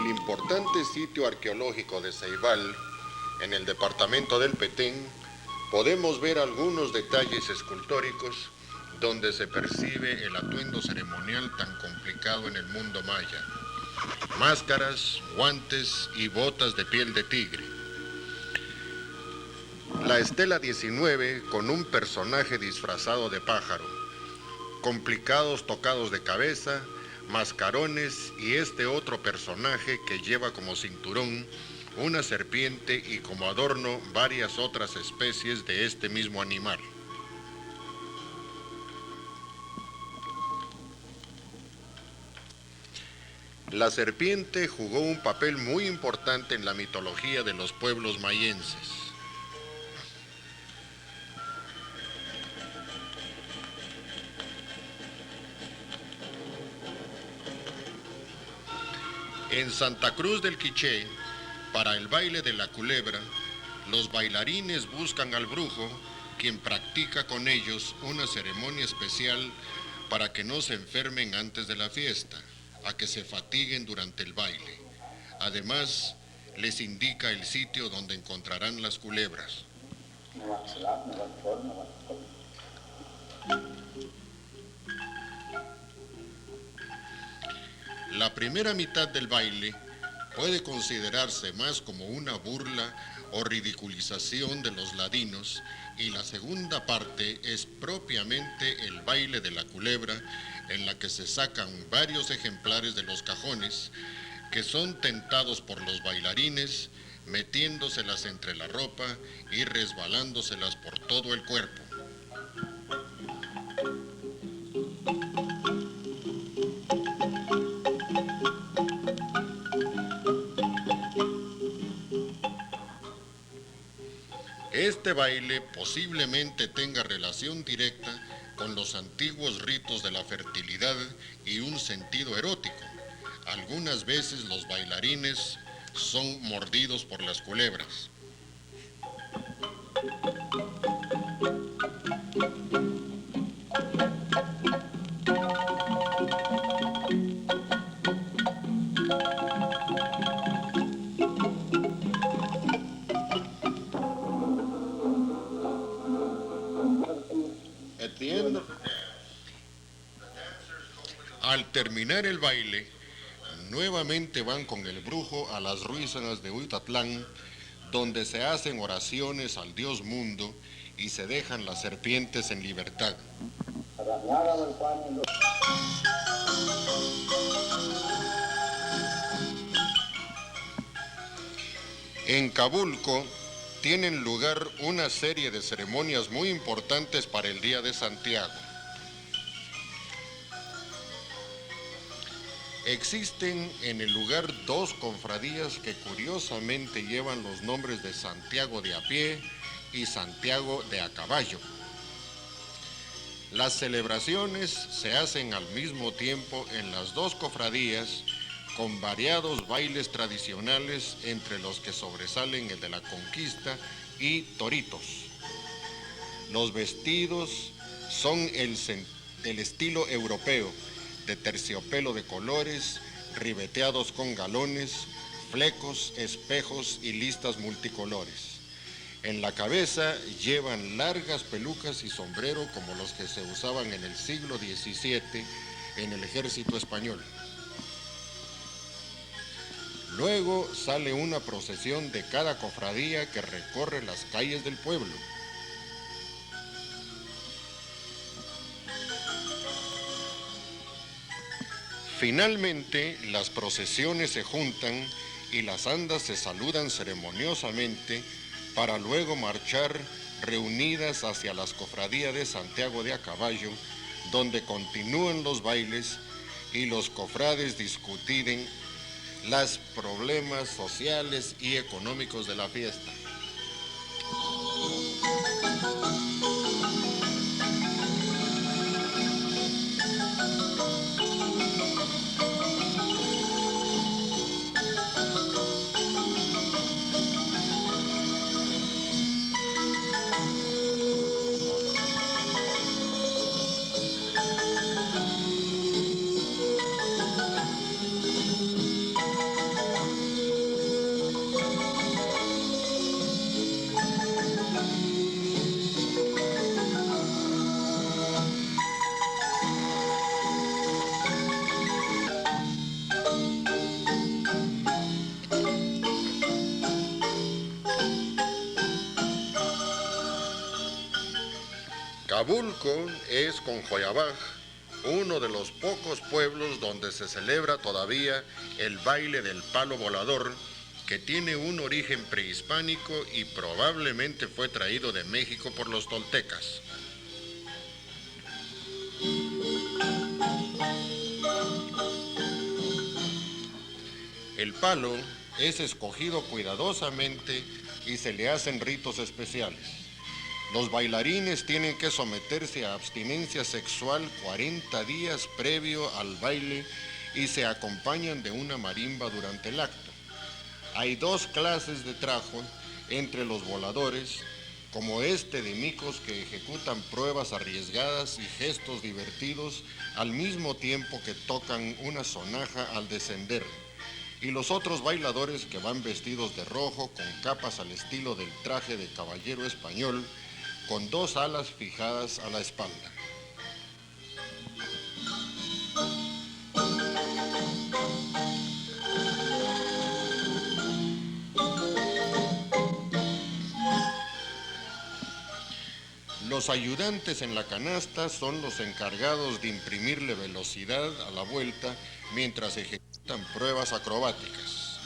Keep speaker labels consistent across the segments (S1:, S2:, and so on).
S1: importante sitio arqueológico de Ceibal, en el departamento del Petén, podemos ver algunos detalles escultóricos donde se percibe el atuendo ceremonial tan complicado en el mundo maya. Máscaras, guantes y botas de piel de tigre. La estela 19 con un personaje disfrazado de pájaro, complicados tocados de cabeza, mascarones y este otro personaje que lleva como cinturón una serpiente y como adorno varias otras especies de este mismo animal. La serpiente jugó un papel muy importante en la mitología de los pueblos mayenses. En Santa Cruz del Quiché, para el baile de la culebra, los bailarines buscan al brujo, quien practica con ellos una ceremonia especial para que no se enfermen antes de la fiesta, a que se fatiguen durante el baile. Además, les indica el sitio donde encontrarán las culebras. La primera mitad del baile puede considerarse más como una burla o ridiculización de los ladinos y la segunda parte es propiamente el baile de la culebra, en la que se sacan varios ejemplares de los cajones que son tentados por los bailarines, metiéndoselas entre la ropa y resbalándoselas por todo el cuerpo. Este baile posiblemente tenga relación directa con los antiguos ritos de la fertilidad y un sentido erótico. Algunas veces los bailarines son mordidos por las culebras. Al terminar el baile, nuevamente van con el brujo a las ruinas de Huitatlán, donde se hacen oraciones al Dios Mundo y se dejan las serpientes en libertad. En Cabulco tienen lugar una serie de ceremonias muy importantes para el Día de Santiago. Existen en el lugar dos cofradías que curiosamente llevan los nombres de Santiago de a pie y Santiago de a caballo. Las celebraciones se hacen al mismo tiempo en las dos cofradías con variados bailes tradicionales, entre los que sobresalen el de la conquista y toritos. Los vestidos son del estilo europeo, de terciopelo de colores, ribeteados con galones, flecos, espejos y listas multicolores. En la cabeza llevan largas pelucas y sombrero como los que se usaban en el siglo XVII en el ejército español. Luego sale una procesión de cada cofradía que recorre las calles del pueblo. Finalmente, las procesiones se juntan y las andas se saludan ceremoniosamente para luego marchar reunidas hacia las cofradías de Santiago de a caballo, donde continúan los bailes y los cofrades discuten los problemas sociales y económicos de la fiesta. Tabulco es con Joyabaj uno de los pocos pueblos donde se celebra todavía el baile del palo volador, que tiene un origen prehispánico y probablemente fue traído de México por los toltecas. El palo es escogido cuidadosamente y se le hacen ritos especiales. Los bailarines tienen que someterse a abstinencia sexual 40 días previo al baile y se acompañan de una marimba durante el acto. Hay dos clases de trajo entre los voladores, como este de micos que ejecutan pruebas arriesgadas y gestos divertidos al mismo tiempo que tocan una sonaja al descender, y los otros bailadores que van vestidos de rojo con capas al estilo del traje de caballero español, con dos alas fijadas a la espalda. Los ayudantes en la canasta son los encargados de imprimirle velocidad a la vuelta mientras ejecutan pruebas acrobáticas.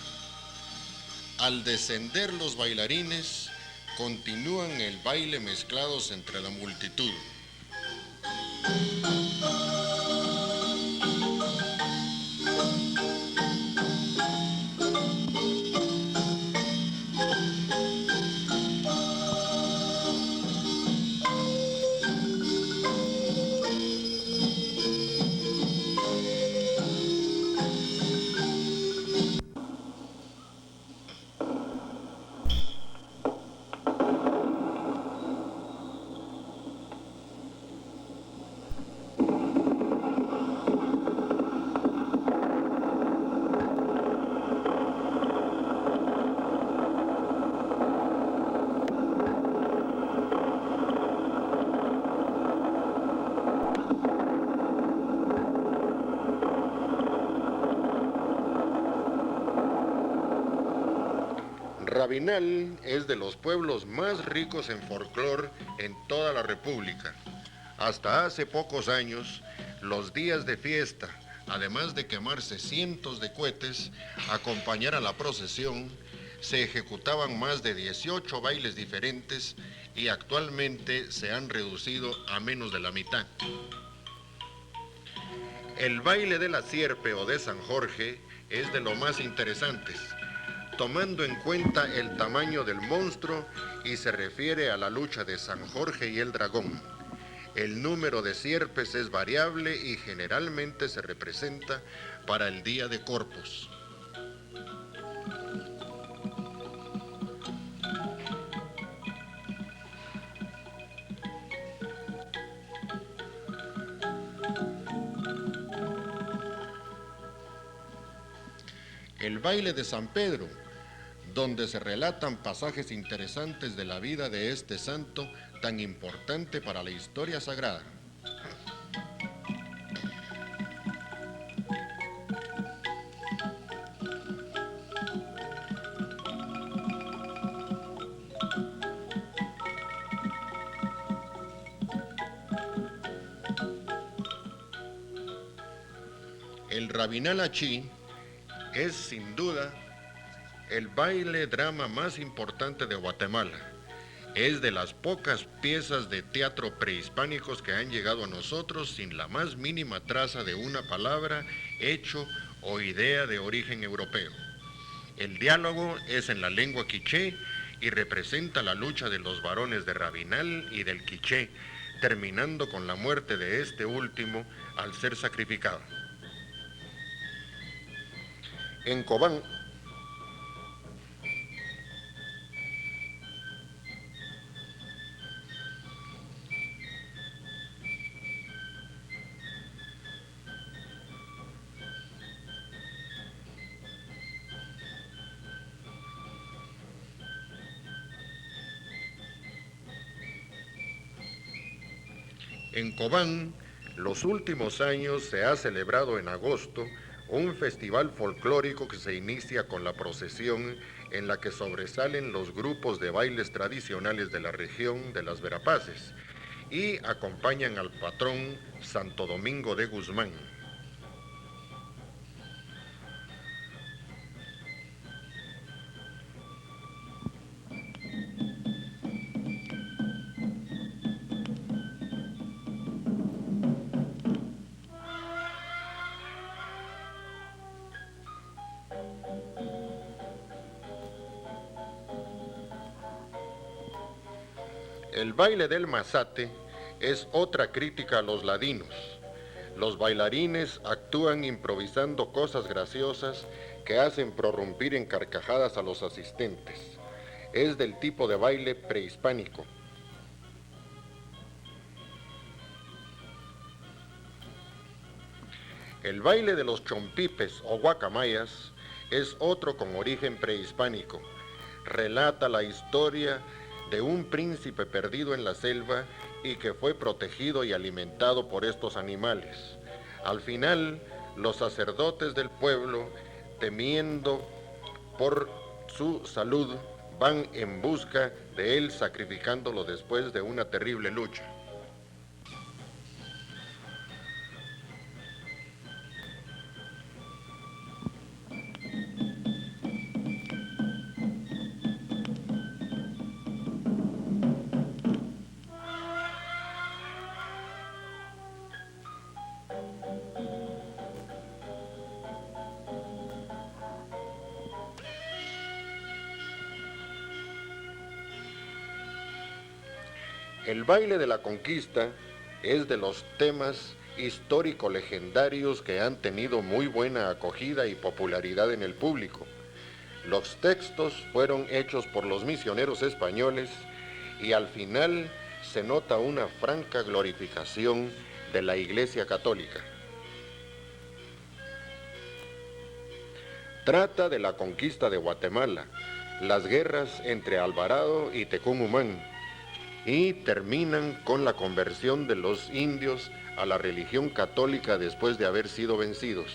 S1: Al descender los bailarines, continúan el baile mezclados entre la multitud. Rabinal es de los pueblos más ricos en folclore en toda la República. Hasta hace pocos años, los días de fiesta, además de quemarse cientos de cohetes, acompañar a la procesión, se ejecutaban más de 18 bailes diferentes y actualmente se han reducido a menos de la mitad. El baile de la sierpe o de San Jorge es de lo más interesantes, tomando en cuenta el tamaño del monstruo, y se refiere a la lucha de San Jorge y el dragón. El número de sierpes es variable y generalmente se representa para el día de Corpus. El baile de San Pedro, donde se relatan pasajes interesantes de la vida de este santo tan importante para la historia sagrada. El Rabinal Achí es sin duda el baile drama más importante de Guatemala. Es de las pocas piezas de teatro prehispánicos que han llegado a nosotros sin la más mínima traza de una palabra, hecho o idea de origen europeo. El diálogo es en la lengua quiché y representa la lucha de los varones de Rabinal y del quiché, terminando con la muerte de este último al ser sacrificado. En Cobán, los últimos años se ha celebrado en agosto un festival folclórico que se inicia con la procesión en la que sobresalen los grupos de bailes tradicionales de la región de las Verapaces y acompañan al patrón Santo Domingo de Guzmán. El baile del mazate es otra crítica a los ladinos. Los bailarines actúan improvisando cosas graciosas que hacen prorrumpir en carcajadas a los asistentes. Es del tipo de baile prehispánico. El baile de los chompipes o guacamayas es otro con origen prehispánico. Relata la historia de un príncipe perdido en la selva y que fue protegido y alimentado por estos animales. Al final, los sacerdotes del pueblo, temiendo por su salud, van en busca de él, sacrificándolo después de una terrible lucha. El baile de la conquista es de los temas histórico-legendarios que han tenido muy buena acogida y popularidad en el público. Los textos fueron hechos por los misioneros españoles y al final se nota una franca glorificación de la Iglesia Católica. Trata de la conquista de Guatemala, las guerras entre Alvarado y Tecún y terminan con la conversión de los indios a la religión católica después de haber sido vencidos.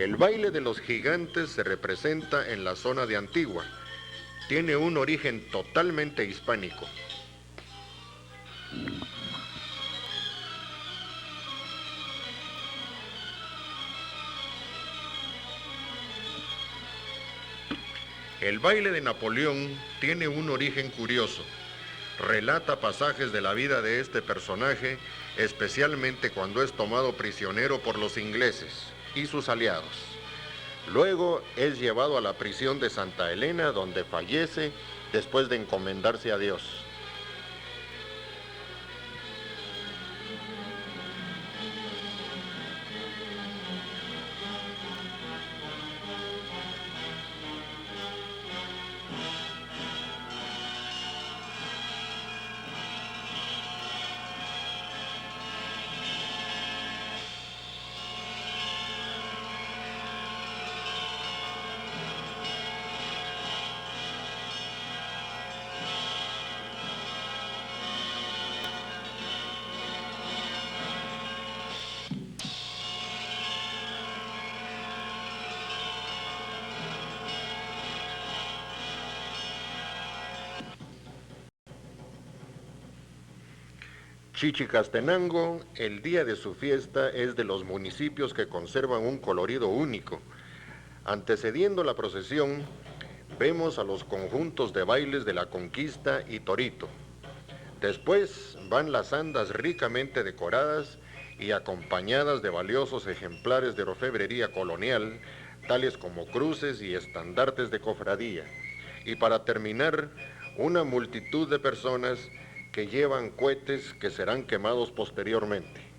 S1: El baile de los gigantes se representa en la zona de Antigua. Tiene un origen totalmente hispánico. El baile de Napoleón tiene un origen curioso. Relata pasajes de la vida de este personaje, especialmente cuando es tomado prisionero por los ingleses y sus aliados. Luego es llevado a la prisión de Santa Elena, donde fallece después de encomendarse a Dios. Chichicastenango, el día de su fiesta, es de los municipios que conservan un colorido único. Antecediendo la procesión, vemos a los conjuntos de bailes de la Conquista y Torito. Después van las andas ricamente decoradas y acompañadas de valiosos ejemplares de orfebrería colonial, tales como cruces y estandartes de cofradía. Y para terminar, una multitud de personas que llevan cohetes que serán quemados posteriormente.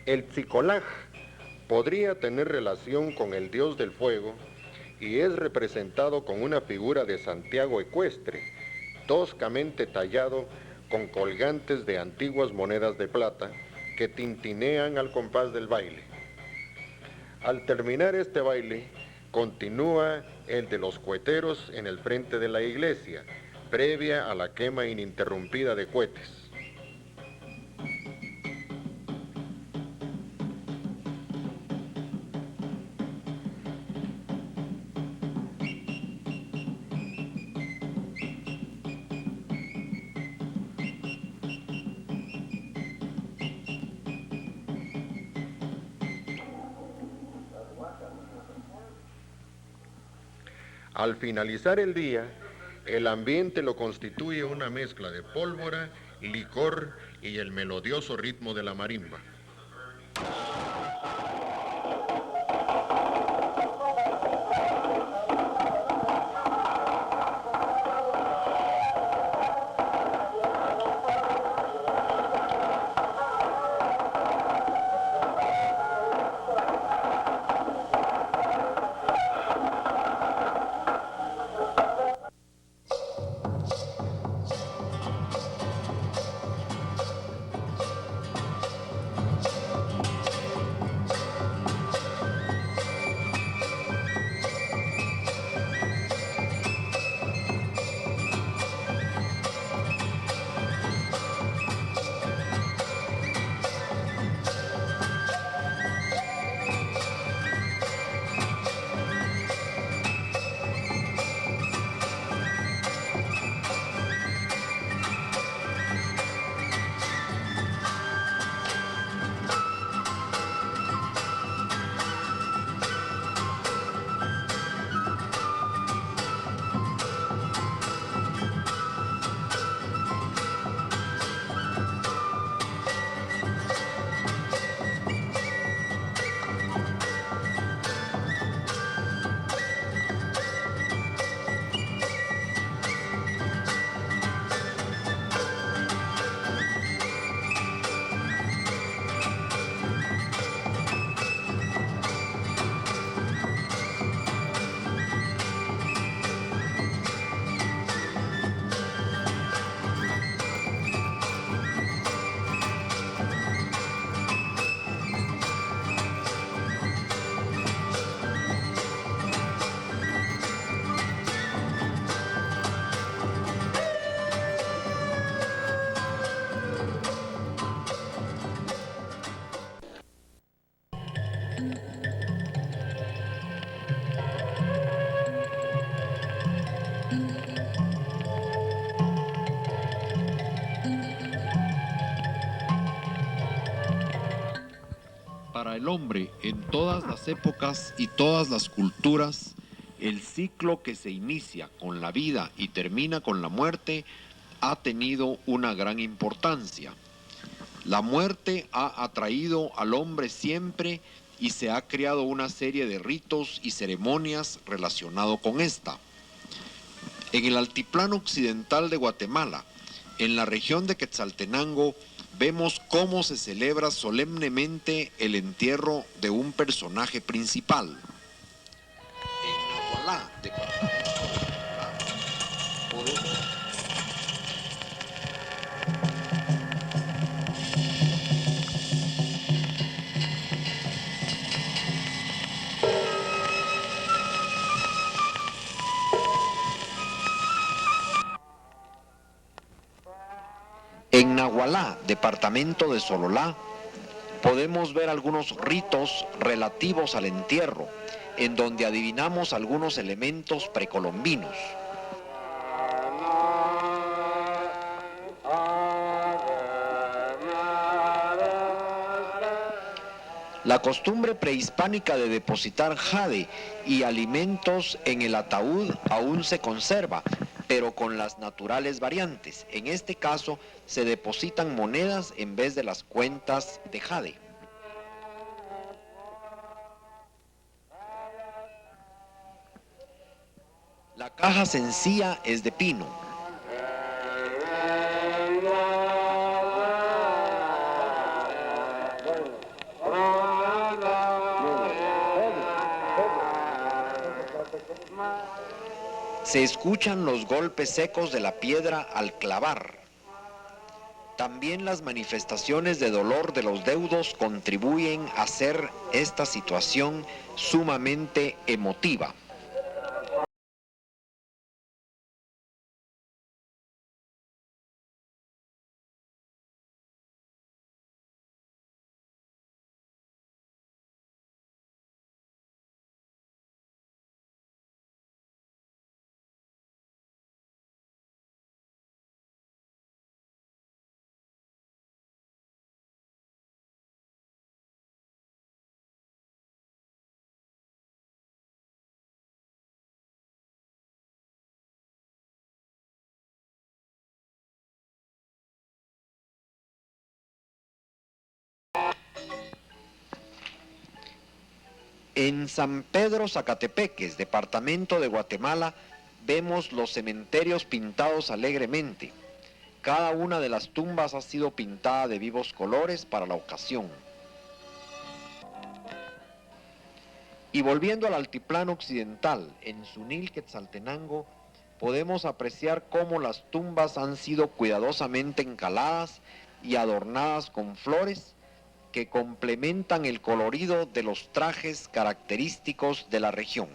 S1: El Tzicolaj podría tener relación con el dios del fuego y es representado con una figura de Santiago ecuestre, toscamente tallado con colgantes de antiguas monedas de plata que tintinean al compás del baile. Al terminar este baile, continúa el de los coheteros en el frente de la iglesia, previa a la quema ininterrumpida de cohetes. Al finalizar el día, el ambiente lo constituye una mezcla de pólvora, licor y el melodioso ritmo de la marimba.
S2: Para el hombre, en todas las épocas y todas las culturas, el ciclo que se inicia con la vida y termina con la muerte ha tenido una gran importancia. La muerte ha atraído al hombre siempre y se ha creado una serie de ritos y ceremonias relacionados con esta. En el altiplano occidental de Guatemala, en la región de Quetzaltenango, vemos cómo se celebra solemnemente el entierro de un personaje principal. En Nahualá, departamento de Sololá, En Nahualá, departamento de Sololá, podemos ver algunos ritos relativos al entierro, en donde adivinamos algunos elementos precolombinos. La costumbre prehispánica de depositar jade y alimentos en el ataúd aún se conserva, pero con las naturales variantes. En este caso, se depositan monedas en vez de las cuentas de jade. La caja sencilla es de pino. Se escuchan los golpes secos de la piedra al clavar. También las manifestaciones de dolor de los deudos contribuyen a hacer esta situación sumamente emotiva. En San Pedro Zacatepeques, departamento de Guatemala, vemos los cementerios pintados alegremente. Cada una de las tumbas ha sido pintada de vivos colores para la ocasión. Y volviendo al altiplano occidental, en Sunil, Quetzaltenango, podemos apreciar cómo las tumbas han sido cuidadosamente encaladas y adornadas con flores que complementan el colorido de los trajes característicos de la región.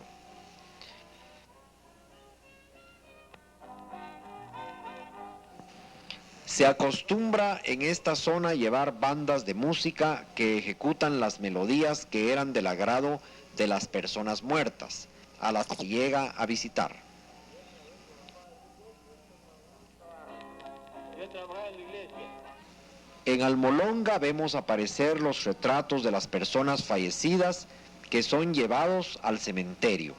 S2: Se acostumbra en esta zona llevar bandas de música que ejecutan las melodías que eran del agrado de las personas muertas, a las que llega a visitar. En Almolonga vemos aparecer los retratos de las personas fallecidas que son llevados al cementerio.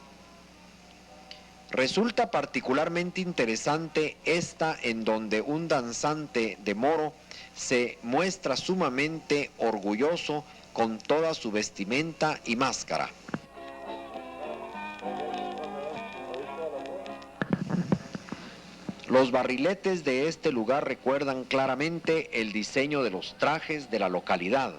S2: Resulta particularmente interesante esta en donde un danzante de moro se muestra sumamente orgulloso con toda su vestimenta y máscara. Los barriletes de este lugar recuerdan claramente el diseño de los trajes de la localidad.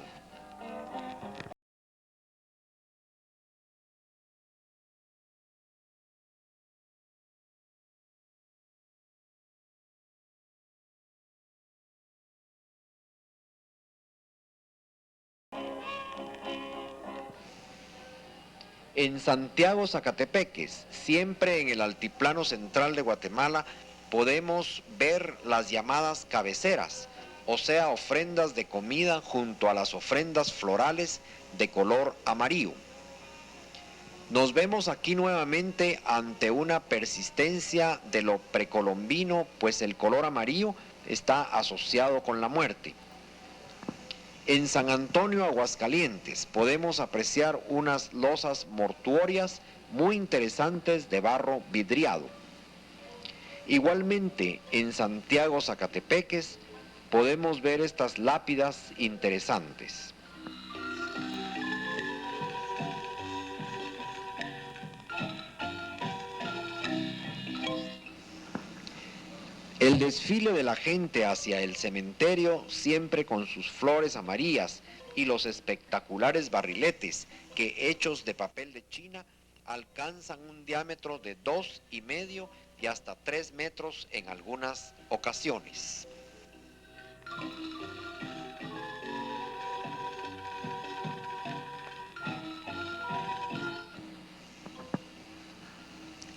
S2: En Santiago Zacatepeques, siempre en el altiplano central de Guatemala, podemos ver las llamadas cabeceras, o sea, ofrendas de comida junto a las ofrendas florales de color amarillo. Nos vemos aquí nuevamente ante una persistencia de lo precolombino, pues el color amarillo está asociado con la muerte. En San Antonio, Aguascalientes, podemos apreciar unas losas mortuorias muy interesantes de barro vidriado. Igualmente, en Santiago, Zacatepeques, podemos ver estas lápidas interesantes. El desfile de la gente hacia el cementerio, siempre con sus flores amarillas y los espectaculares barriletes que, hechos de papel de China, alcanzan un diámetro de 2,5 y hasta 3 metros en algunas ocasiones.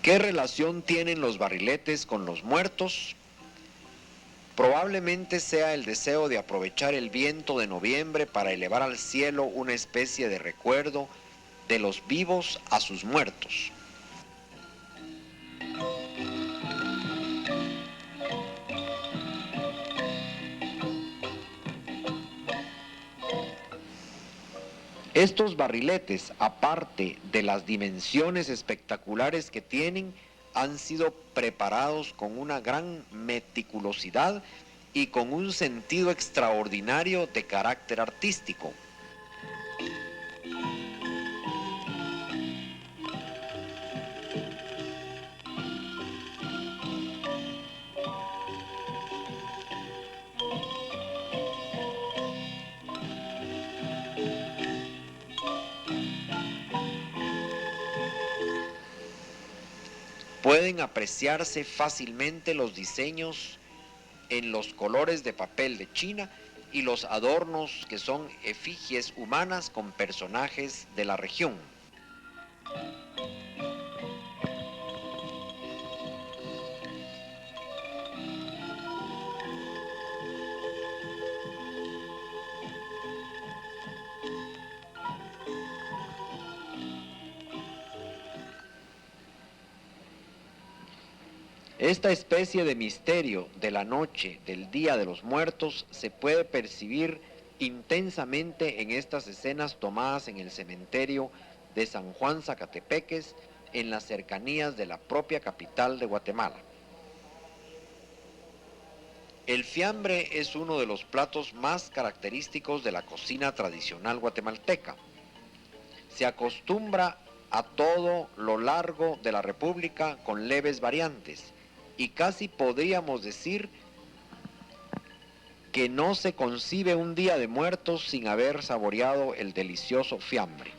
S2: ¿Qué relación tienen los barriletes con los muertos? Probablemente sea el deseo de aprovechar el viento de noviembre para elevar al cielo una especie de recuerdo de los vivos a sus muertos. Estos barriletes, aparte de las dimensiones espectaculares que tienen, han sido preparados con una gran meticulosidad y con un sentido extraordinario de carácter artístico. pueden apreciarse fácilmente los diseños en los colores de papel de China y los adornos que son efigies humanas con personajes de la región. Esta especie de misterio de la noche del Día de los Muertos se puede percibir intensamente en estas escenas tomadas en el cementerio de San Juan Zacatepeques, en las cercanías de la propia capital de Guatemala. El fiambre es uno de los platos más característicos de la cocina tradicional guatemalteca. Se acostumbra a todo lo largo de la República con leves variantes, y casi podríamos decir que no se concibe un Día de Muertos sin haber saboreado el delicioso fiambre.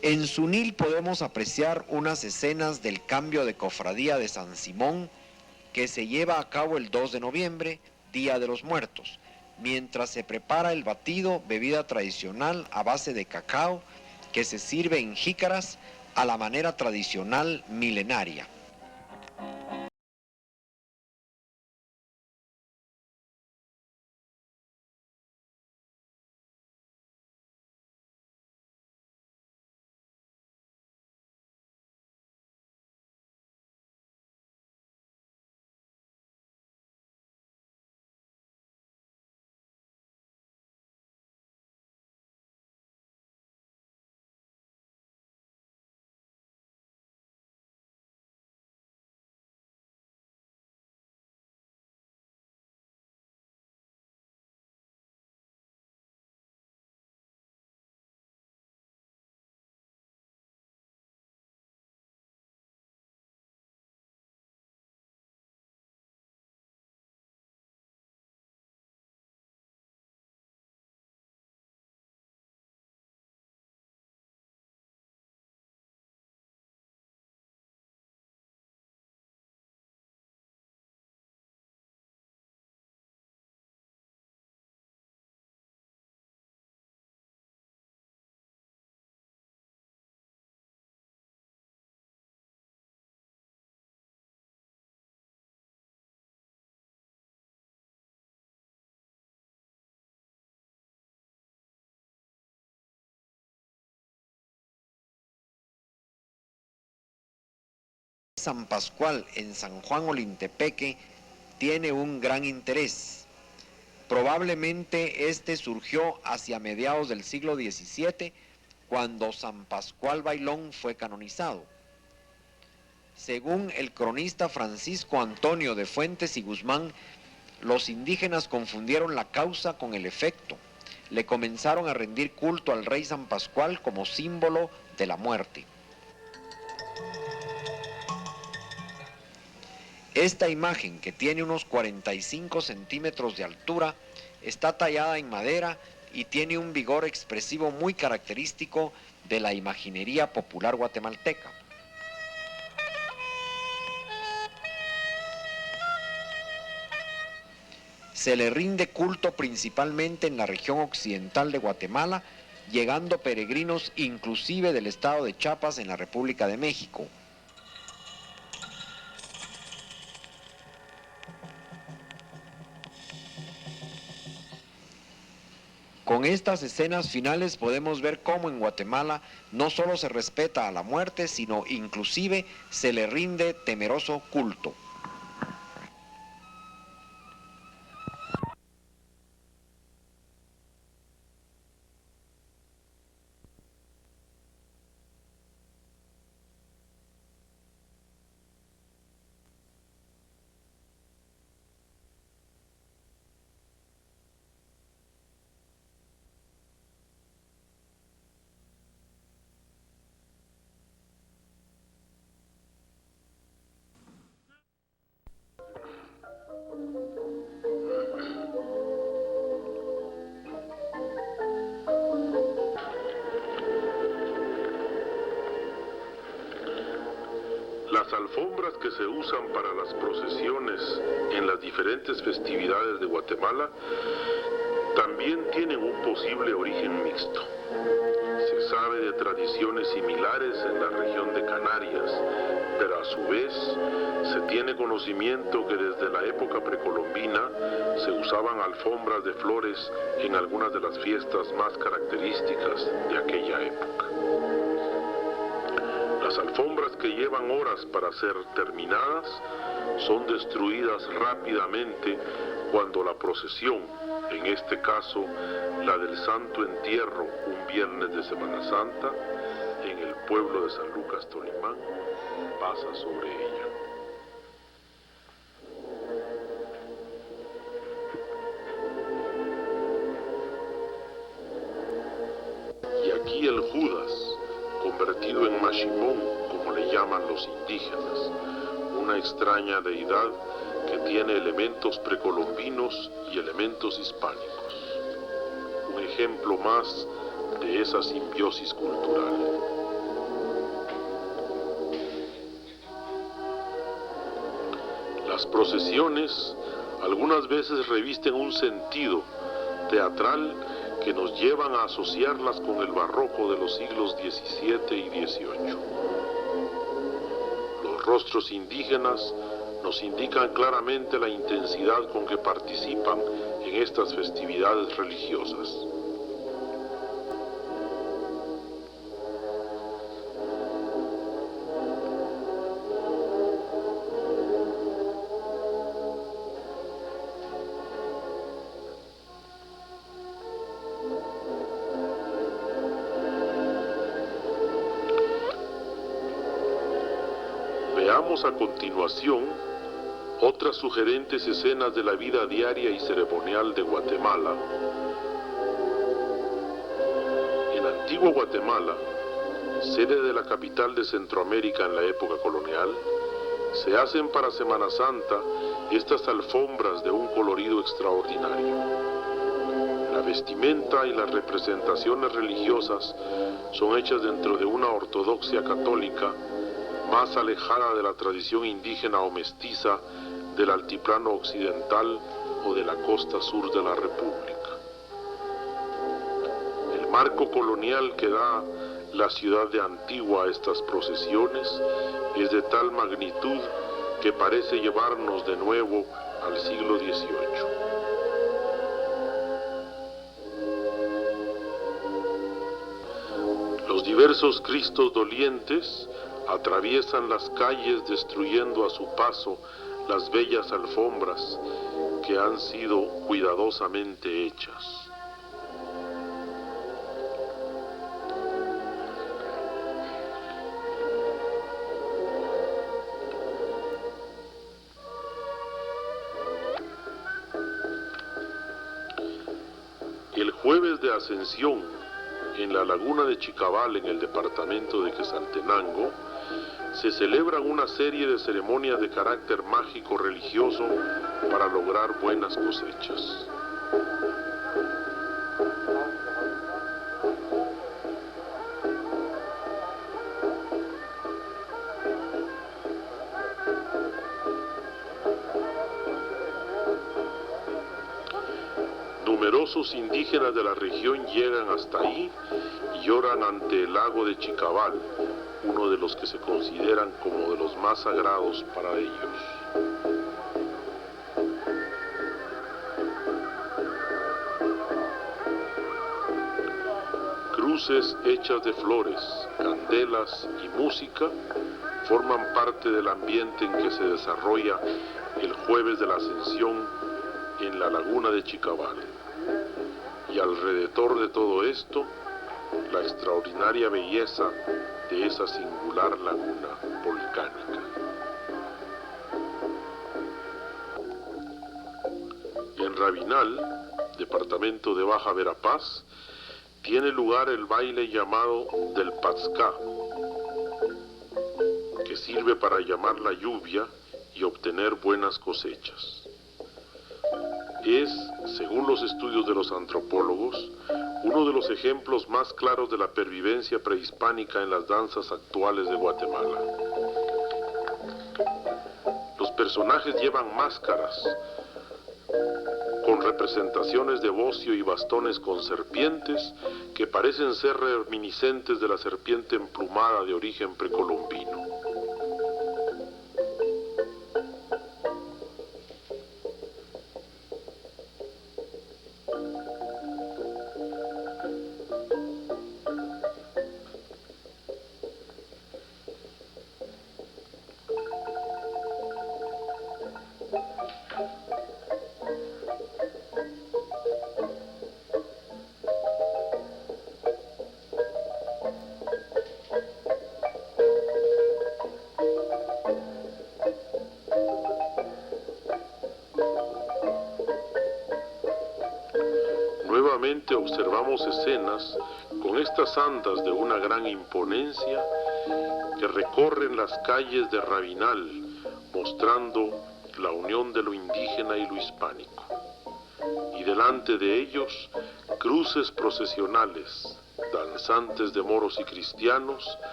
S2: En Sunil podemos apreciar unas escenas del cambio de cofradía de San Simón que se lleva a cabo el 2 de noviembre, Día de los Muertos, mientras se prepara el batido, bebida tradicional a base de cacao, que se sirve en jícaras a la manera tradicional milenaria. San Pascual en San Juan Olintepeque tiene un gran interés. Probablemente este surgió hacia mediados del siglo XVII, cuando San Pascual Bailón fue canonizado. Según el cronista Francisco Antonio de Fuentes y Guzmán, los indígenas confundieron la causa con el efecto. Le comenzaron a rendir culto al rey San Pascual como símbolo de la muerte. Esta imagen, que tiene unos 45 centímetros de altura, está tallada en madera y tiene un vigor expresivo muy característico de la imaginería popular guatemalteca. Se le rinde culto principalmente en la región occidental de Guatemala, llegando peregrinos inclusive del estado de Chiapas en la República de México. Con estas escenas finales podemos ver cómo en Guatemala no solo se respeta a la muerte, sino inclusive se le rinde temeroso culto.
S3: Las alfombras que se usan para las procesiones en las diferentes festividades de Guatemala también tienen un posible origen mixto. Se sabe de tradiciones similares en la región de Canarias, pero a su vez se tiene conocimiento que desde la época precolombina se usaban alfombras de flores en algunas de las fiestas más características de aquella época. Las alfombras que llevan horas para ser terminadas son destruidas rápidamente cuando la procesión, en este caso la del Santo Entierro, un viernes de Semana Santa, en el pueblo de San Lucas, Tolimán, pasa sobre ella. Y aquí el Judas, convertido en Mashimón, como le llaman los indígenas, una extraña deidad que tiene elementos precolombinos y elementos hispánicos. Un ejemplo más de esa simbiosis cultural. Las procesiones algunas veces revisten un sentido teatral que nos llevan a asociarlas con el barroco de los siglos XVII y XVIII. Los rostros indígenas nos indican claramente la intensidad con que participan en estas festividades religiosas. Veamos a continuación otras sugerentes escenas de la vida diaria y ceremonial de Guatemala. En Antigua Guatemala, sede de la capital de Centroamérica en la época colonial, se hacen para Semana Santa estas alfombras de un colorido extraordinario. La vestimenta y las representaciones religiosas son hechas dentro de una ortodoxia católica más alejada de la tradición indígena o mestiza del altiplano occidental o de la costa sur de la República. El marco colonial que da la ciudad de Antigua a estas procesiones es de tal magnitud que parece llevarnos de nuevo al siglo XVIII. Los diversos Cristos dolientes atraviesan las calles destruyendo a su paso las bellas alfombras que han sido cuidadosamente hechas. El jueves de Ascensión, en la laguna de Chicabal, en el departamento de Quetzaltenango, se celebran una serie de ceremonias de carácter mágico religioso para lograr buenas cosechas. Numerosos indígenas de la región llegan hasta ahí y oran ante el lago de Chicabal, uno de los que se consideran como de los más sagrados para ellos. Cruces hechas de flores, candelas y música forman parte del ambiente en que se desarrolla el jueves de la Ascensión en la laguna de Chicabal. Y alrededor de todo esto, la extraordinaria belleza de esa singular laguna volcánica. En Rabinal, departamento de Baja Verapaz, tiene lugar el baile llamado del Patzcá, que sirve para llamar la lluvia y obtener buenas cosechas. Es, según los estudios de los antropólogos, uno de los ejemplos más claros de la pervivencia prehispánica en las danzas actuales de Guatemala. Los personajes llevan máscaras con representaciones de bocio y bastones con serpientes que parecen ser reminiscentes de la serpiente emplumada de origen precolombino. Nuevamente observamos escenas con estas andas de una gran imponencia que recorren las calles de Rabinal, mostrando la unión de lo indígena y lo hispánico. Y delante de ellos, cruces procesionales, danzantes de moros y cristianos,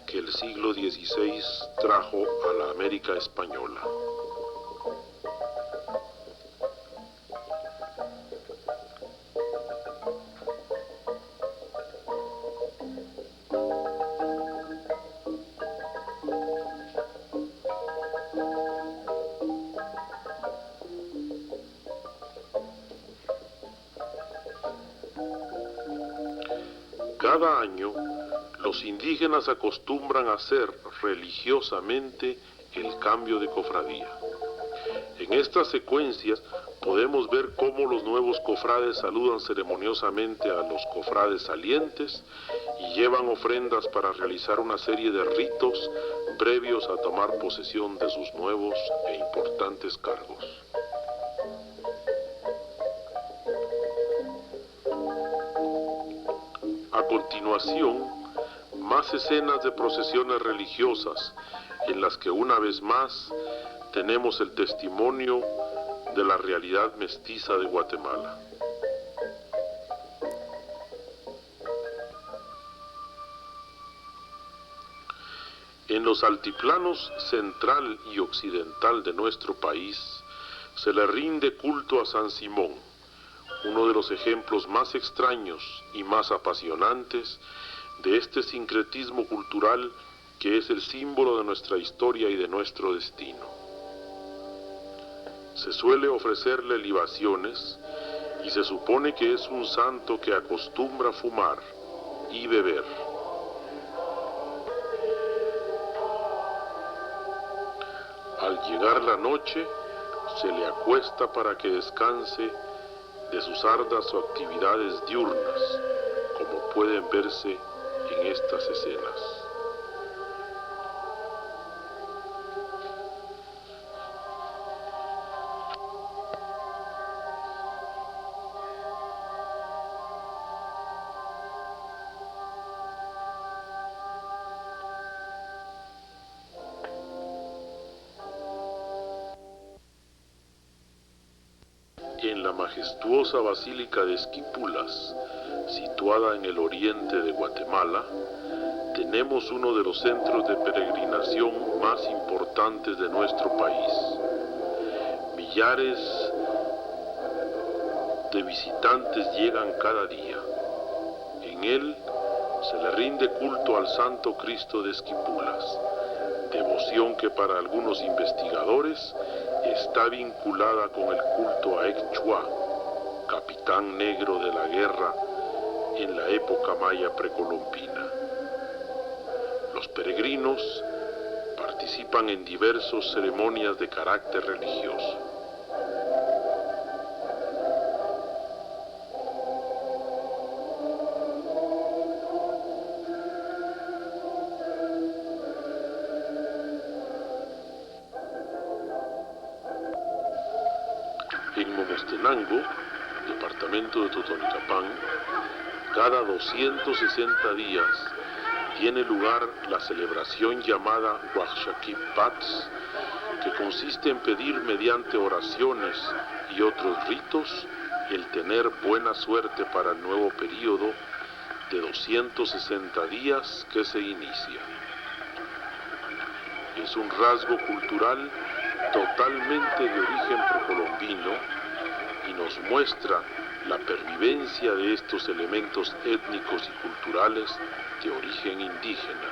S3: que el siglo XVI trajo a la América española. Cada año, los indígenas acostumbran a hacer religiosamente el cambio de cofradía. En estas secuencias podemos ver cómo los nuevos cofrades saludan ceremoniosamente a los cofrades salientes y llevan ofrendas para realizar una serie de ritos previos a tomar posesión de sus nuevos e importantes cargos. A continuación, más escenas de procesiones religiosas en las que una vez más tenemos el testimonio de la realidad mestiza de Guatemala. En los altiplanos central y occidental de nuestro país se le rinde culto a San Simón, uno de los ejemplos más extraños y más apasionantes de este sincretismo cultural que es el símbolo de nuestra historia y de nuestro destino. Se suele ofrecerle libaciones y se supone que es un santo que acostumbra fumar y beber. Al llegar la noche, se le acuesta para que descanse de sus ardas o actividades diurnas, como pueden verse en estas escenas. En la majestuosa Basílica de Esquipulas, situada en el oriente de Guatemala, tenemos uno de los centros de peregrinación más importantes de nuestro país. Millares de visitantes llegan cada día. En él se le rinde culto al Santo Cristo de Esquipulas, devoción que para algunos investigadores está vinculada con el culto a Ecchua, capitán negro de la guerra en la época maya precolombina. Los peregrinos participan en diversas ceremonias de carácter religioso. En Momostenango, departamento de Totonicapán, cada 260 días tiene lugar la celebración llamada Huaxaquip Pats, que consiste en pedir mediante oraciones y otros ritos el tener buena suerte para el nuevo período de 260 días que se inicia. es un rasgo cultural totalmente de origen precolombino y nos muestra la pervivencia de estos elementos étnicos y culturales de origen indígena.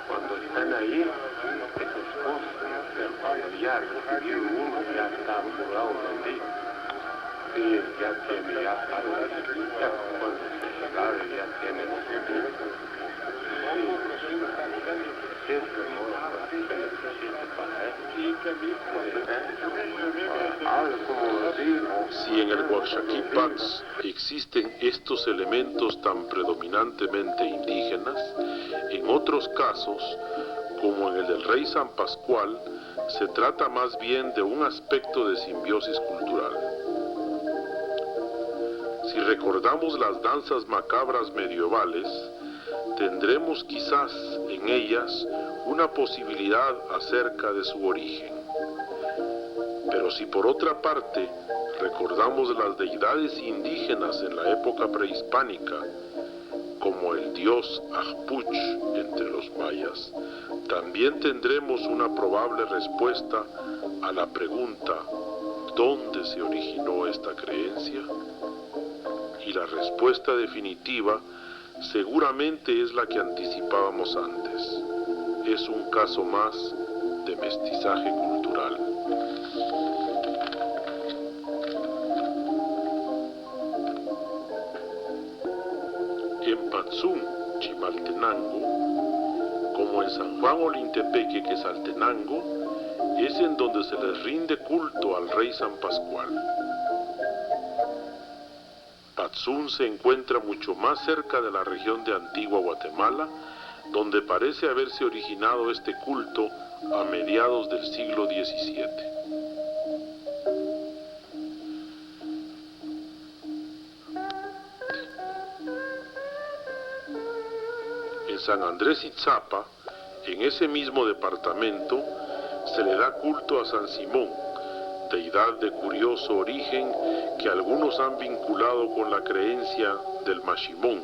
S4: Cuando están ahí, esos pozos, cuando ya recibió uno, ya está apurado de ahí. Sí, ya tiene, ya cuando se acabe, ya tiene
S3: Si en el Huaxaquipax existen estos elementos tan predominantemente indígenas, en otros casos, como en el del Rey San Pascual, se trata más bien de un aspecto de simbiosis cultural. Si recordamos las danzas macabras medievales, tendremos quizás en ellas una posibilidad acerca de su origen. Pero si por otra parte recordamos las deidades indígenas en la época prehispánica, como el dios Ajpuch entre los mayas, también tendremos una probable respuesta a la pregunta ¿dónde se originó esta creencia? Y la respuesta definitiva seguramente es la que anticipábamos antes. Es un caso más de mestizaje cultural. En Patzún, Chimaltenango, como en San Juan Olintepeque, Quetzaltenango, es en donde se les rinde culto al Rey San Pascual. Patzún se encuentra mucho más cerca de la región de Antigua Guatemala, donde parece haberse originado este culto a mediados del siglo XVII. En San Andrés Itzapa, en ese mismo departamento, se le da culto a San Simón, deidad de curioso origen que algunos han vinculado con la creencia del Mashimón,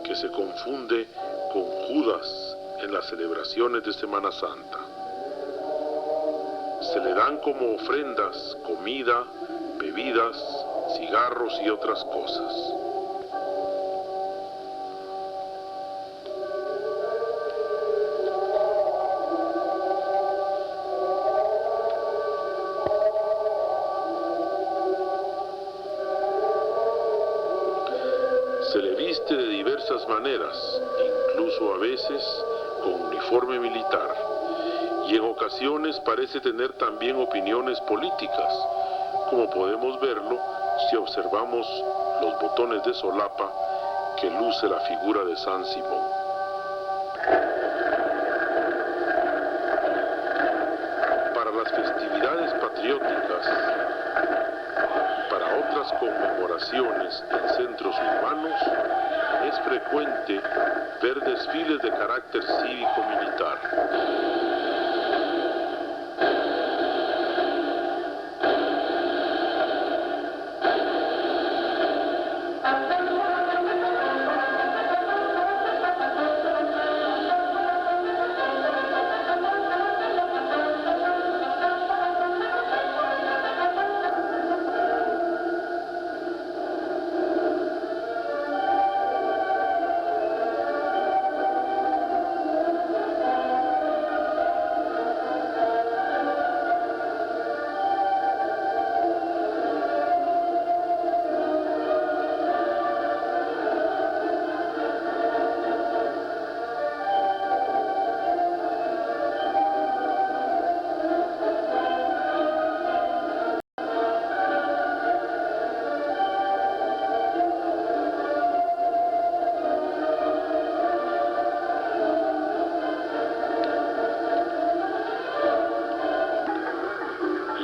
S3: que se confunde con Judas en las celebraciones de Semana Santa. Se le dan como ofrendas comida, bebidas, cigarros y otras cosas. Se le viste de diversas maneras, incluso a veces con uniforme militar, y en ocasiones parece tener también opiniones políticas, como podemos verlo si observamos los botones de solapa que luce la figura de San Simón. Para las festividades patrióticas, para otras conmemoraciones en centros urbanos, es frecuente ver desfiles de carácter cívico-militar.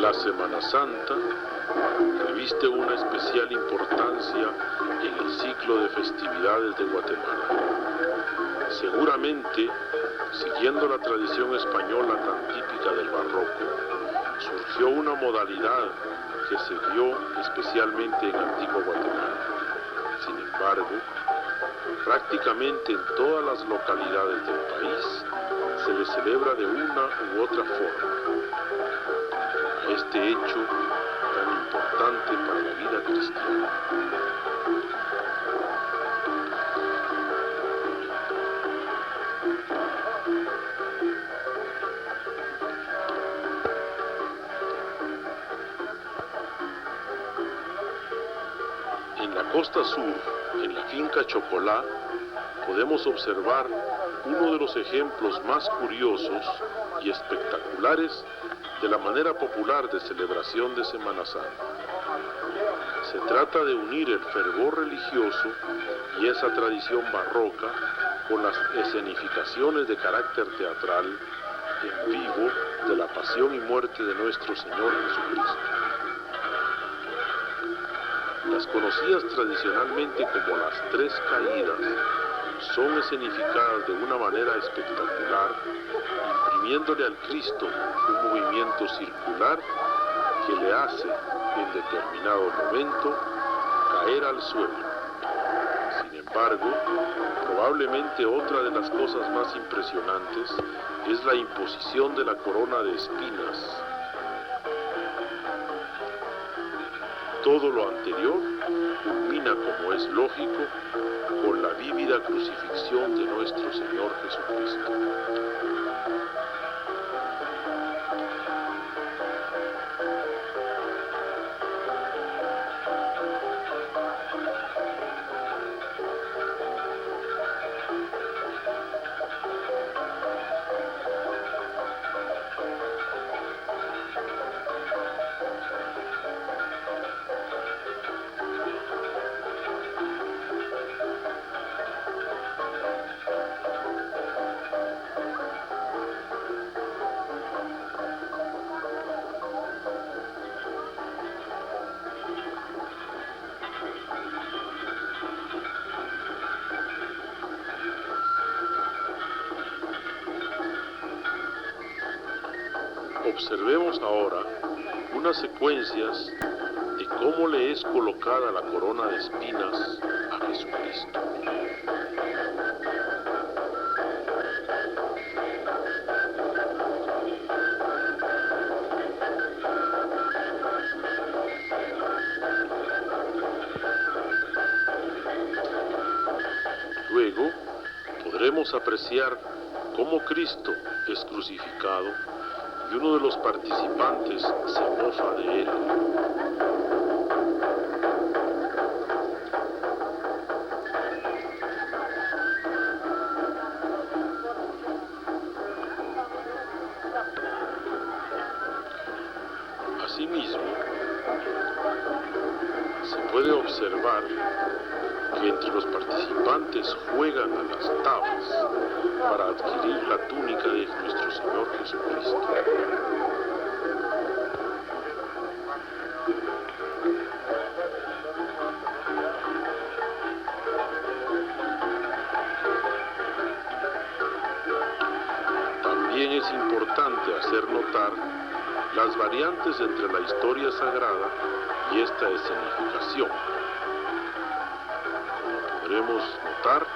S3: La Semana Santa reviste una especial importancia en el ciclo de festividades de Guatemala. Seguramente Siguiendo la tradición española tan típica del barroco, surgió una modalidad que se dio especialmente en Antigua Guatemala. Sin embargo, prácticamente en todas las localidades del país se le celebra de una u otra forma. A este hecho tan importante para la vida cristiana. En la costa sur, en la finca Chocolá, podemos observar uno de los ejemplos más curiosos y espectaculares de la manera popular de celebración de Semana Santa. Se trata de unir el fervor religioso y esa tradición barroca con las escenificaciones de carácter teatral en vivo de la pasión y muerte de nuestro Señor Jesucristo. Las conocidas tradicionalmente como las Tres Caídas son escenificadas de una manera espectacular, imprimiéndole al Cristo un movimiento circular que le hace en determinado momento caer al suelo. Sin embargo, probablemente otra de las cosas más impresionantes es la imposición de la corona de espinas. Todo lo anterior culmina, como es lógico, con la vívida crucifixión de nuestro Señor Jesucristo. Observemos ahora unas secuencias de cómo le es colocada la corona de espinas a Jesucristo. Luego podremos apreciar cómo Cristo es crucificado y uno de los participantes se mofa de él. Asimismo, se puede observar que entre los participantes juegan a las tablas para adquirir la túnica de nuestro Señor Jesucristo. También es importante hacer notar las variantes entre la historia sagrada y esta escenificación. Como podremos notar,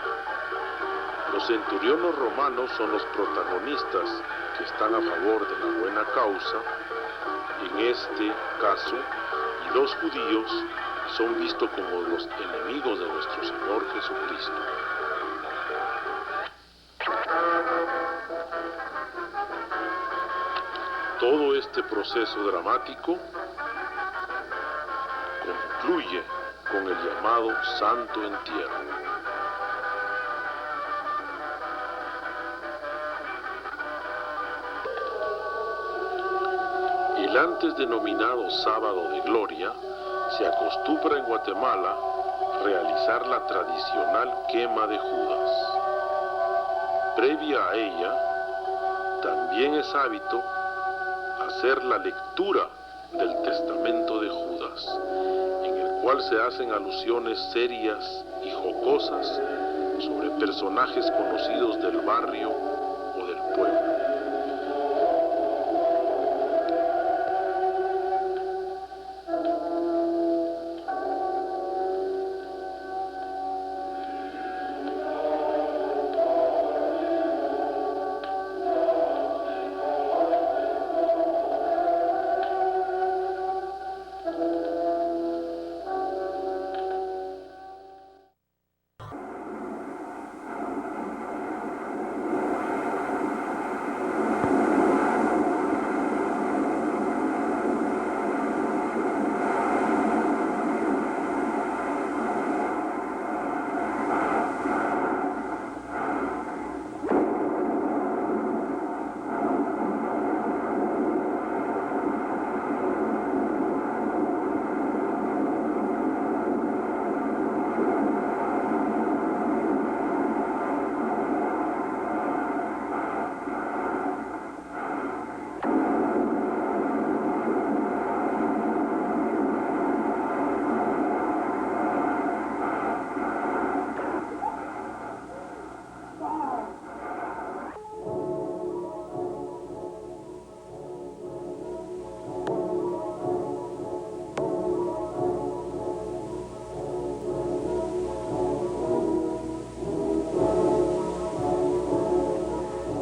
S3: los centuriones romanos son los protagonistas que están a favor de la buena causa, en este caso, y los judíos son vistos como los enemigos de nuestro Señor Jesucristo. Todo este proceso dramático concluye con el llamado Santo Entierro. El antes denominado Sábado de Gloria se acostumbra en Guatemala realizar la tradicional quema de Judas. Previa a ella, también es hábito hacer la lectura del Testamento de Judas, en el cual se hacen alusiones serias y jocosas sobre personajes conocidos del barrio o del pueblo.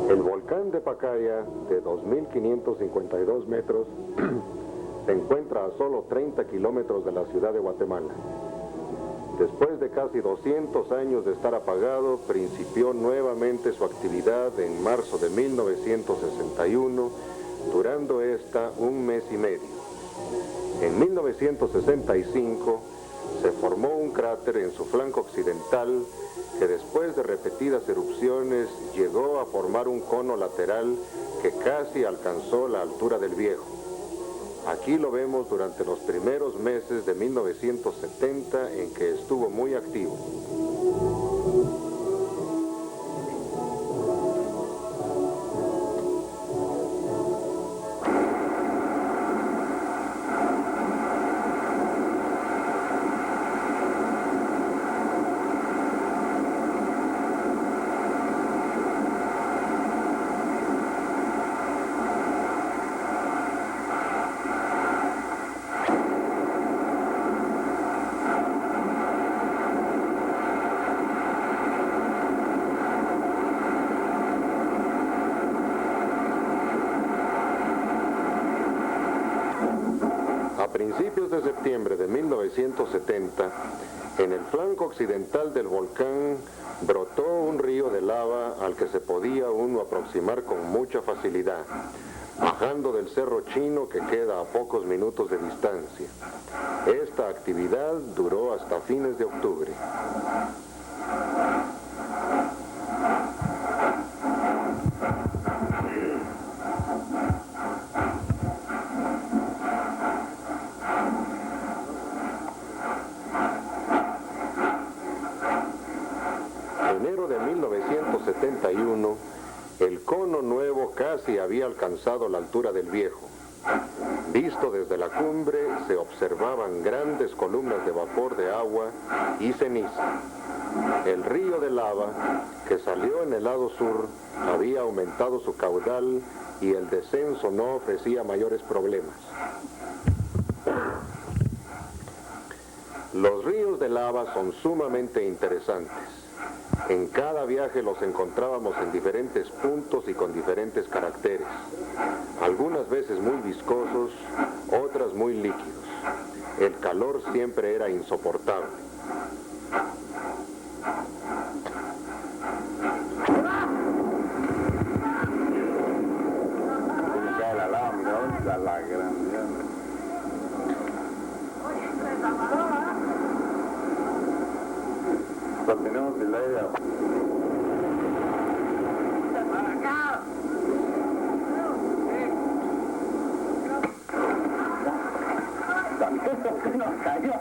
S3: El volcán de Pacaya, de 2.552 metros, se encuentra a solo 30 kilómetros de la ciudad de Guatemala. Después de casi 200 años de estar apagado, principió nuevamente su actividad en marzo de 1961, durando esta un mes y medio. En 1965 se formó un cráter en su flanco occidental que después de repetidas erupciones llegó a formar un cono lateral que casi alcanzó la altura del Viejo. Aquí lo vemos durante los primeros meses de 1970 en que estuvo muy activo. A principios de septiembre de 1970, en el flanco occidental del volcán brotó un río de lava al que se podía uno aproximar con mucha facilidad, bajando del Cerro Chino que queda a pocos minutos de distancia. Esta actividad duró hasta fines de octubre. Enero de 1971, el cono nuevo casi había alcanzado la altura del Viejo. Visto desde la cumbre, se observaban grandes columnas de vapor de agua y ceniza. El río de lava, que salió en el lado sur, había aumentado su caudal y el descenso no ofrecía mayores problemas. Los ríos de lava son sumamente interesantes. En cada viaje los encontrábamos en diferentes puntos y con diferentes caracteres. Algunas veces muy viscosos, otras muy líquidos. El calor siempre era insoportable.
S4: Tenemos el aire. No, cayó.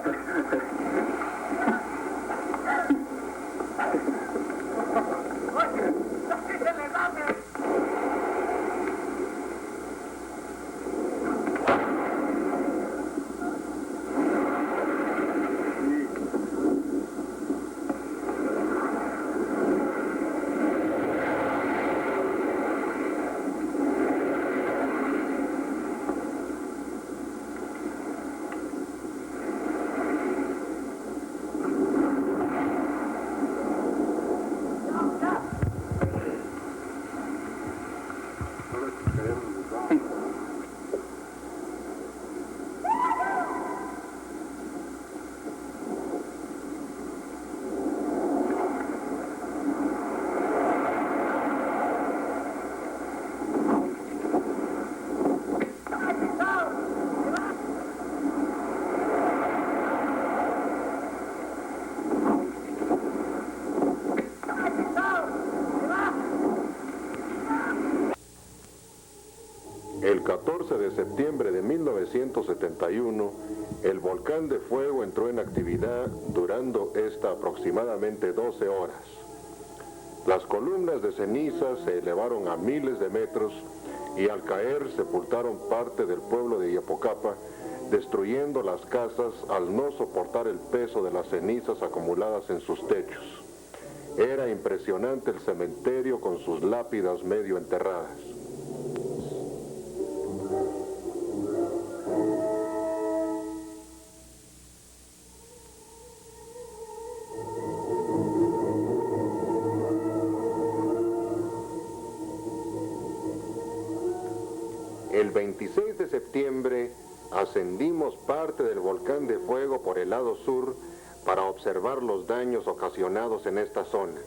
S3: de septiembre de 1971, el volcán de fuego entró en actividad, durando esta aproximadamente 12 horas. Las columnas de ceniza se elevaron a miles de metros y al caer sepultaron parte del pueblo de Yapocapa, destruyendo las casas al no soportar el peso de las cenizas acumuladas en sus techos. Era impresionante el cementerio con sus lápidas medio enterradas. El 26 de septiembre ascendimos parte del volcán de fuego por el lado sur para observar los daños ocasionados en esta zona.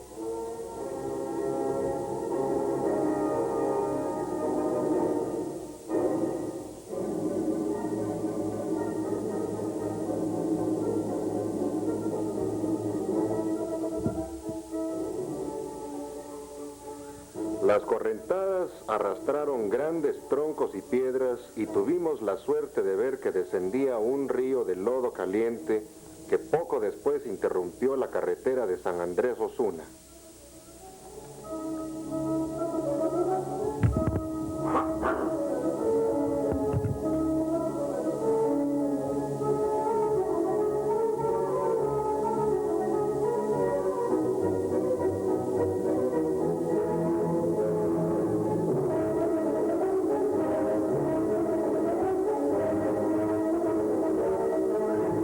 S3: Las correntadas arrastraron grandes troncos y piedras y tuvimos la suerte de ver que descendía un río de lodo caliente que poco después interrumpió la carretera de San Andrés Osuna.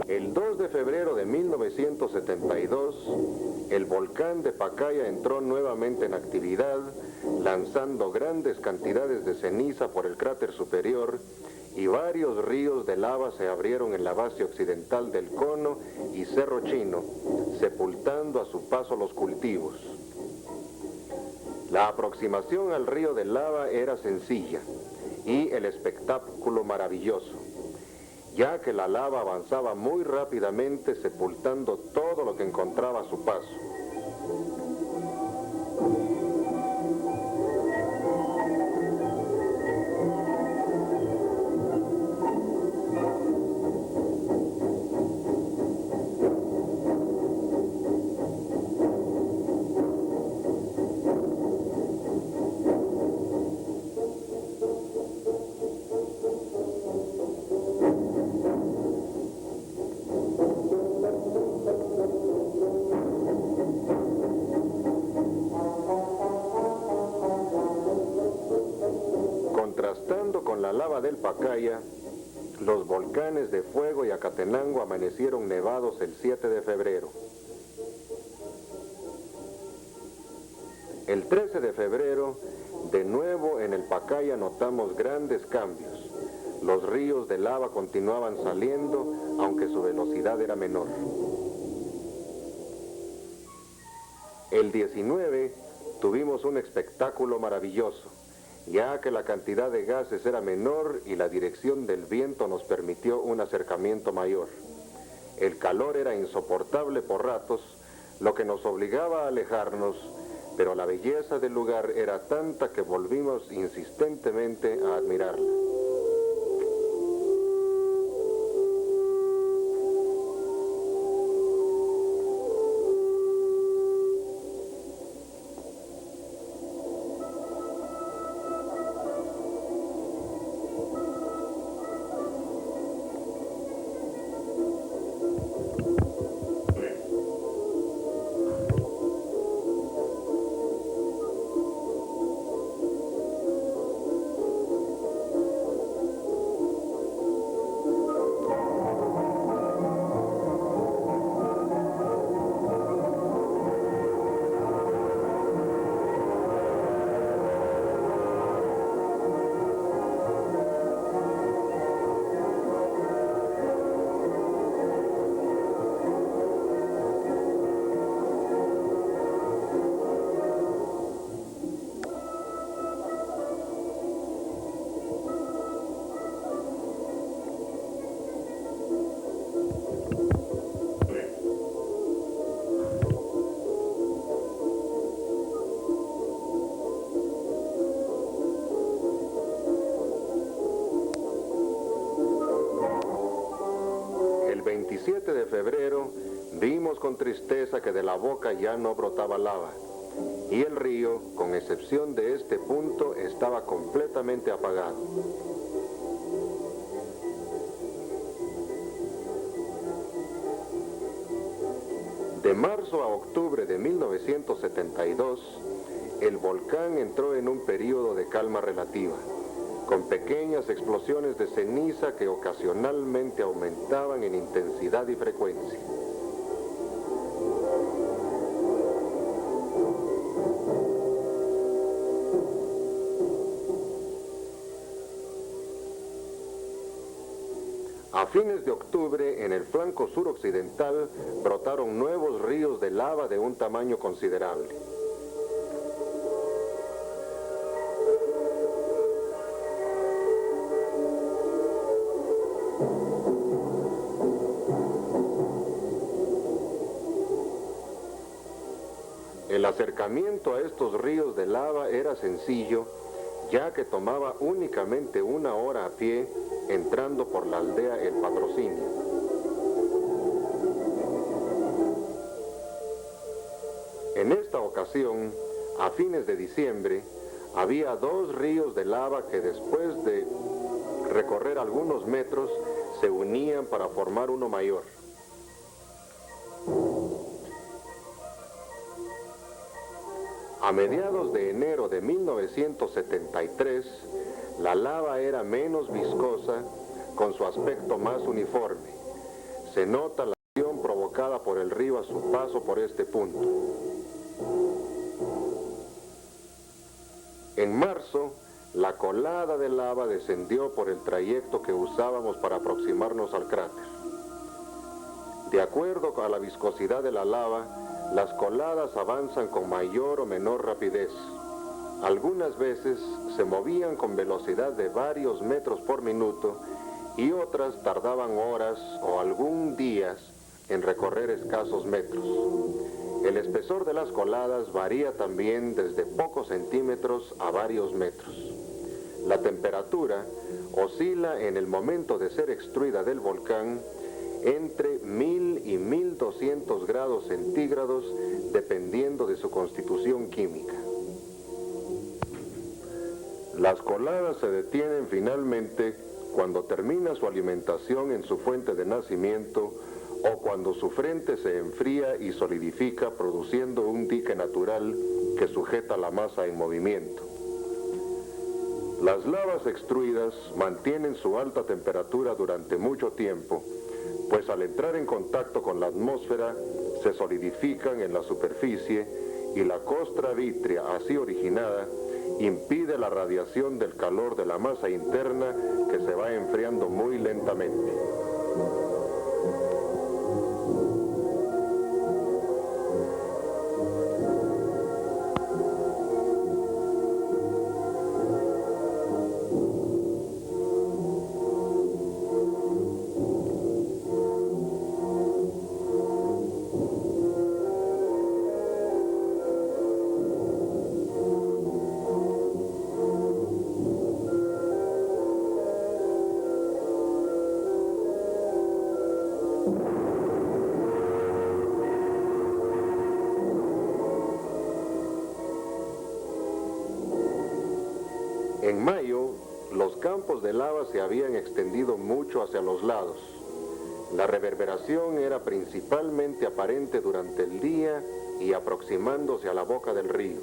S3: El 2 de febrero de 1972, el volcán de Pacaya entró nuevamente en actividad, lanzando grandes cantidades de ceniza por el cráter superior, y varios ríos de lava se abrieron en la base occidental del Cono y Cerro Chino, sepultando a su paso los cultivos. La aproximación al río de lava era sencilla y el espectáculo maravilloso, ya que la lava avanzaba muy rápidamente, sepultando todo lo que encontraba a su paso. Contrastando con la lava del Pacaya, los volcanes de Fuego y Acatenango amanecieron nevados el 7 de febrero. El 13 de febrero, de nuevo en el Pacaya notamos grandes cambios. Los ríos de lava continuaban saliendo, aunque su velocidad era menor. El 19 tuvimos un espectáculo maravilloso, ya que la cantidad de gases era menor y la dirección del viento nos permitió un acercamiento mayor. El calor era insoportable por ratos, lo que nos obligaba a alejarnos, pero la belleza del lugar era tanta que volvimos insistentemente a admirarla.
S5: febrero, vimos con tristeza que de la boca ya no brotaba lava, y el río, con excepción de este punto, estaba completamente apagado. De marzo a octubre de 1972, el volcán entró en un período de calma relativa, con pequeñas explosiones de ceniza que ocasionalmente aumentaban en intensidad y frecuencia. A fines de octubre, en el flanco suroccidental, brotaron nuevos ríos de lava de un tamaño considerable. El acercamiento a estos ríos de lava era sencillo, ya que tomaba únicamente 1 hora a pie, entrando por la aldea El Patrocinio. En esta ocasión, a fines de diciembre, había 2 ríos de lava que después de recorrer algunos metros se unían para formar uno mayor. A mediados de enero de 1973, la lava era menos viscosa, con su aspecto más uniforme. Se nota la acción provocada por el río a su paso por este punto. En marzo, la colada de lava descendió por el trayecto que usábamos para aproximarnos al cráter. De acuerdo a la viscosidad de la lava, las coladas avanzan con mayor o menor rapidez. Algunas veces se movían con velocidad de varios metros por minuto y otras tardaban horas o algún días en recorrer escasos metros. El espesor de las coladas varía también desde pocos centímetros a varios metros. La temperatura oscila en el momento de ser extruida del volcán entre 1000 y 1200 grados centígrados, dependiendo de su constitución química. Las coladas se detienen finalmente cuando termina su alimentación en su fuente de nacimiento o cuando su frente se enfría y solidifica, produciendo un dique natural que sujeta la masa en movimiento. Las lavas extruidas mantienen su alta temperatura durante mucho tiempo, pues al entrar en contacto con la atmósfera se solidifican en la superficie y la costra vítrea así originada impide la radiación del calor de la masa interna, que se va enfriando muy lentamente. En mayo, los campos de lava se habían extendido mucho hacia los lados. La reverberación era principalmente aparente durante el día y aproximándose a la boca del río.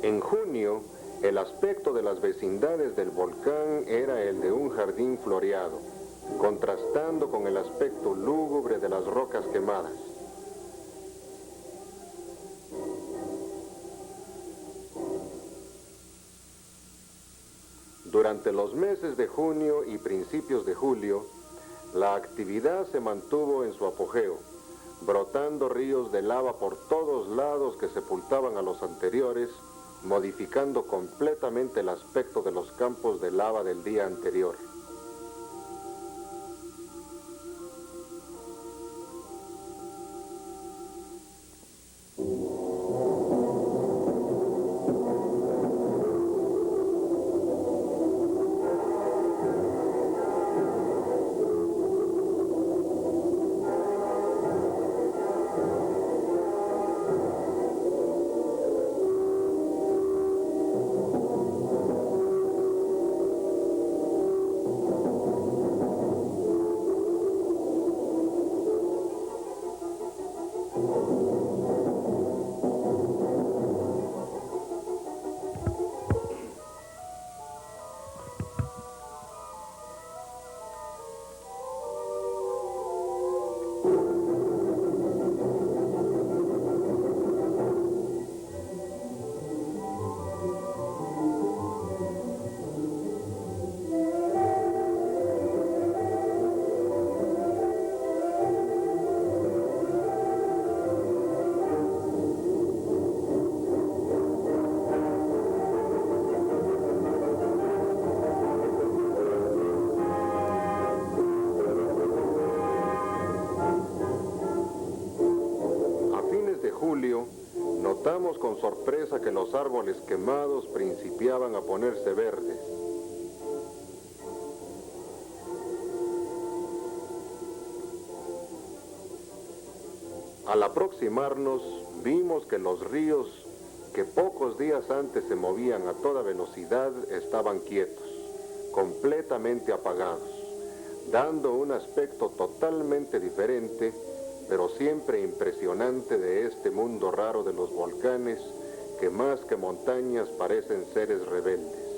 S5: En junio, el aspecto de las vecindades del volcán era el de un jardín floreado, contrastando con el aspecto lúgubre de las rocas quemadas. Durante los meses de junio y principios de julio, la actividad se mantuvo en su apogeo, brotando ríos de lava por todos lados que sepultaban a los anteriores modificando completamente el aspecto de los campos de lava del día anterior. Notamos con sorpresa que los árboles quemados principiaban a ponerse verdes. Al aproximarnos, vimos que los ríos, que pocos días antes se movían a toda velocidad, estaban quietos, completamente apagados, dando un aspecto totalmente diferente, pero siempre impresionante, de este mundo raro de los volcanes, que más que montañas parecen seres rebeldes.